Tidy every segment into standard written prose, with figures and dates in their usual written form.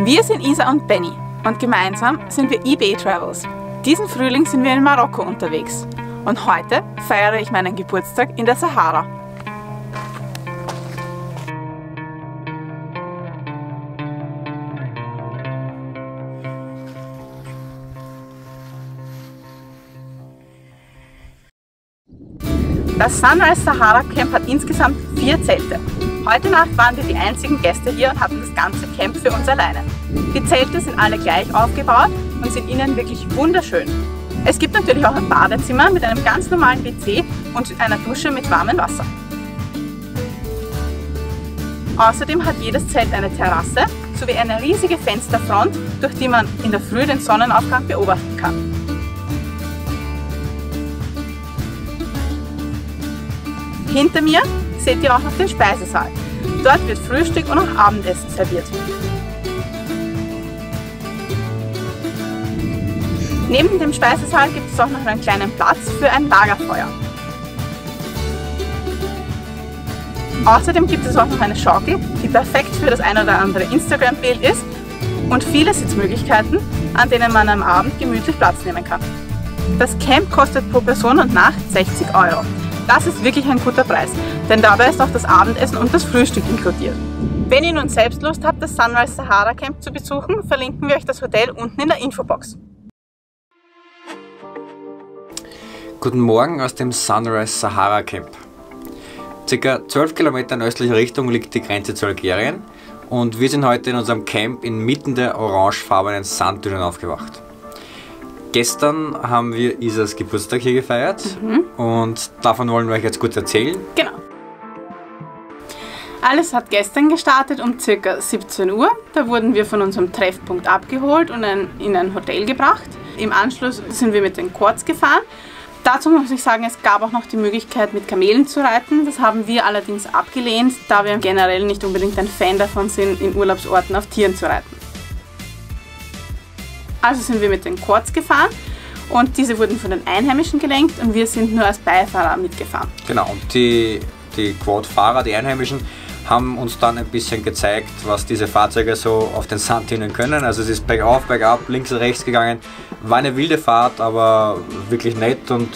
Wir sind Isa und Benny und gemeinsam sind wir eBay Travels. Diesen Frühling sind wir in Marokko unterwegs und heute feiere ich meinen Geburtstag in der Sahara. Das Sunrise Sahara Camp hat insgesamt 4 Zelte. Heute Nacht waren wir die einzigen Gäste hier und hatten das ganze Camp für uns alleine. Die Zelte sind alle gleich aufgebaut und sind innen wirklich wunderschön. Es gibt natürlich auch ein Badezimmer mit einem ganz normalen WC und einer Dusche mit warmem Wasser. Außerdem hat jedes Zelt eine Terrasse sowie eine riesige Fensterfront, durch die man in der Früh den Sonnenaufgang beobachten kann. Hinter mir seht ihr auch noch den Speisesaal. Dort wird Frühstück und auch Abendessen serviert. Neben dem Speisesaal gibt es auch noch einen kleinen Platz für ein Lagerfeuer. Außerdem gibt es auch noch eine Schaukel, die perfekt für das ein oder andere Instagram-Bild ist und viele Sitzmöglichkeiten, an denen man am Abend gemütlich Platz nehmen kann. Das Camp kostet pro Person und Nacht 60 €. Das ist wirklich ein guter Preis, denn dabei ist auch das Abendessen und das Frühstück inkludiert. Wenn ihr nun selbst Lust habt, das Sunrise Sahara Camp zu besuchen, verlinken wir euch das Hotel unten in der Infobox. Guten Morgen aus dem Sunrise Sahara Camp. Circa 12 Kilometer in östlicher Richtung liegt die Grenze zu Algerien und wir sind heute in unserem Camp inmitten der orangefarbenen Sanddünen aufgewacht. Gestern haben wir Isas Geburtstag hier gefeiert und davon wollen wir euch jetzt kurz erzählen. Genau. Alles hat gestern gestartet um ca. 17 Uhr. Da wurden wir von unserem Treffpunkt abgeholt und in ein Hotel gebracht. Im Anschluss sind wir mit den Quads gefahren. Dazu muss ich sagen, es gab auch noch die Möglichkeit, mit Kamelen zu reiten. Das haben wir allerdings abgelehnt, da wir generell nicht unbedingt ein Fan davon sind, in Urlaubsorten auf Tieren zu reiten. Also sind wir mit den Quads gefahren und diese wurden von den Einheimischen gelenkt und wir sind nur als Beifahrer mitgefahren. Genau, und die Quad-Fahrer, die Einheimischen, haben uns dann ein bisschen gezeigt, was diese Fahrzeuge so auf den Sanddünen können. Also es ist bergauf, bergab, links und rechts gegangen. War eine wilde Fahrt, aber wirklich nett und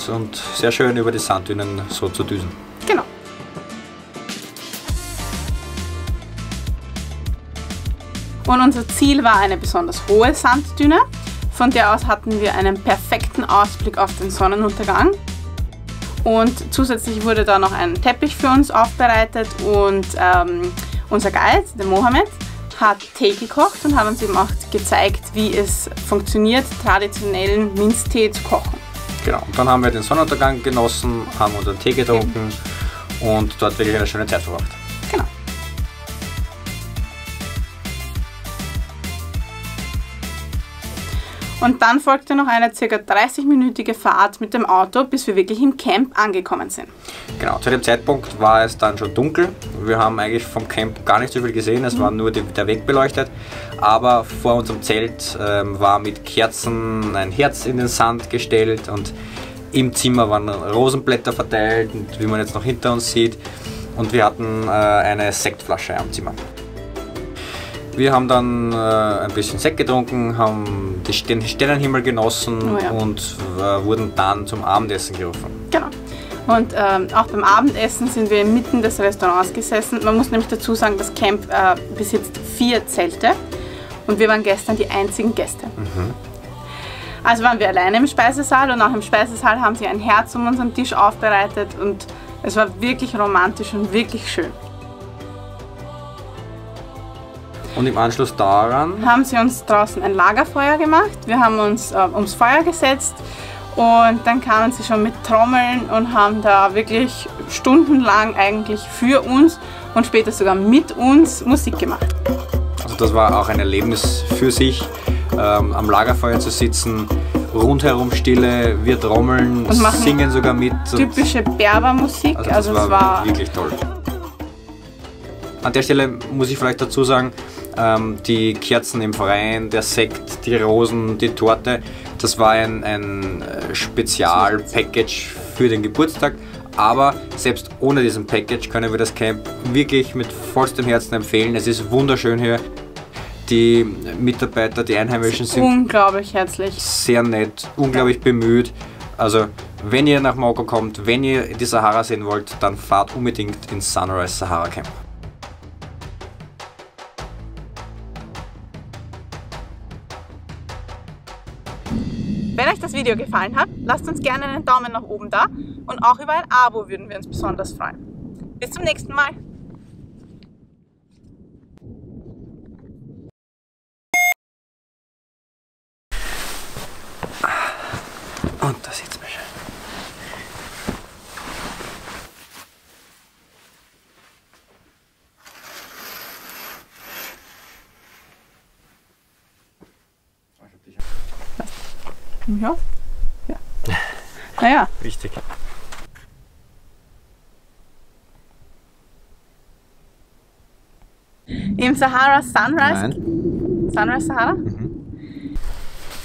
sehr schön über die Sanddünen so zu düsen. Genau. Und unser Ziel war eine besonders hohe Sanddüne. Von der aus hatten wir einen perfekten Ausblick auf den Sonnenuntergang. Und zusätzlich wurde da noch ein Teppich für uns aufbereitet und unser Guide, der Mohammed, hat Tee gekocht und hat uns eben auch gezeigt, wie es funktioniert, traditionellen Minztee zu kochen. Genau, und dann haben wir den Sonnenuntergang genossen, haben unseren Tee getrunken und dort wirklich eine schöne Zeit verbracht. Genau. Und dann folgte noch eine ca. 30-minütige Fahrt mit dem Auto, bis wir wirklich im Camp angekommen sind. Genau, zu dem Zeitpunkt war es dann schon dunkel. Wir haben eigentlich vom Camp gar nicht so viel gesehen, es war nur der Weg beleuchtet. Aber vor unserem Zelt war mit Kerzen ein Herz in den Sand gestellt und im Zimmer waren Rosenblätter verteilt, und wie man jetzt noch hinter uns sieht. Und wir hatten eine Sektflasche am Zimmer. Wir haben dann ein bisschen Sekt getrunken, haben den Sternenhimmel genossen und wurden dann zum Abendessen gerufen. Genau. Und auch beim Abendessen sind wir inmitten des Restaurants gesessen. Man muss nämlich dazu sagen, das Camp besitzt 4 Zelte und wir waren gestern die einzigen Gäste. Also waren wir alleine im Speisesaal und auch im Speisesaal haben sie ein Herz um unseren Tisch aufbereitet und es war wirklich romantisch und wirklich schön. Und im Anschluss daran haben sie uns draußen ein Lagerfeuer gemacht. Wir haben uns ums Feuer gesetzt und dann kamen sie schon mit Trommeln und haben da wirklich stundenlang eigentlich für uns und später sogar mit uns Musik gemacht. Also das war auch ein Erlebnis für sich, am Lagerfeuer zu sitzen, rundherum Stille, wir trommeln, und singen sogar mit. Typische Berbermusik, also das war wirklich toll. An der Stelle muss ich vielleicht dazu sagen, die Kerzen im Freien, der Sekt, die Rosen, die Torte, das war ein Spezial-Package für den Geburtstag. Aber selbst ohne diesen Package können wir das Camp wirklich mit vollstem Herzen empfehlen. Es ist wunderschön hier. Die Mitarbeiter, die Einheimischen sind unglaublich herzlich. Sehr nett, unglaublich bemüht. Also wenn ihr nach Marokko kommt, wenn ihr die Sahara sehen wollt, dann fahrt unbedingt ins Sunrise Sahara Camp. Wenn euch das Video gefallen hat, lasst uns gerne einen Daumen nach oben da und auch über ein Abo würden wir uns besonders freuen. Bis zum nächsten Mal! Und da sieht's mir schön. Ja? Ja. Naja. Wichtig. Im Sahara Sunrise? Nein. Sunrise Sahara? Mhm.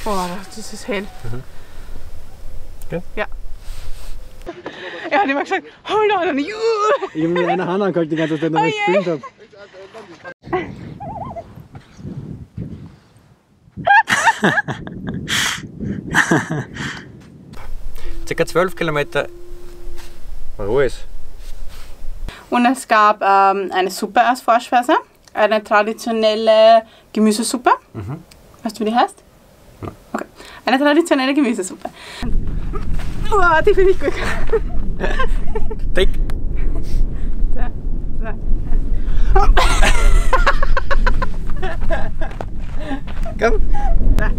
Boah, das ist hell. Mhm. Okay. Ja. Er hat immer gesagt, hold on, you! Ich habe mit einer Hand angehalten, die ganze Zeit, wenn ich gefilmt habe. Circa 12 Kilometer Ruhe. Und es gab eine Suppe als Vorspeise, eine traditionelle Gemüsesuppe. Mhm. Weißt du, wie die heißt? Nein. Okay. Eine traditionelle Gemüsesuppe. Oh, die finde ich gut. Dick. Da, da. Komm. Da.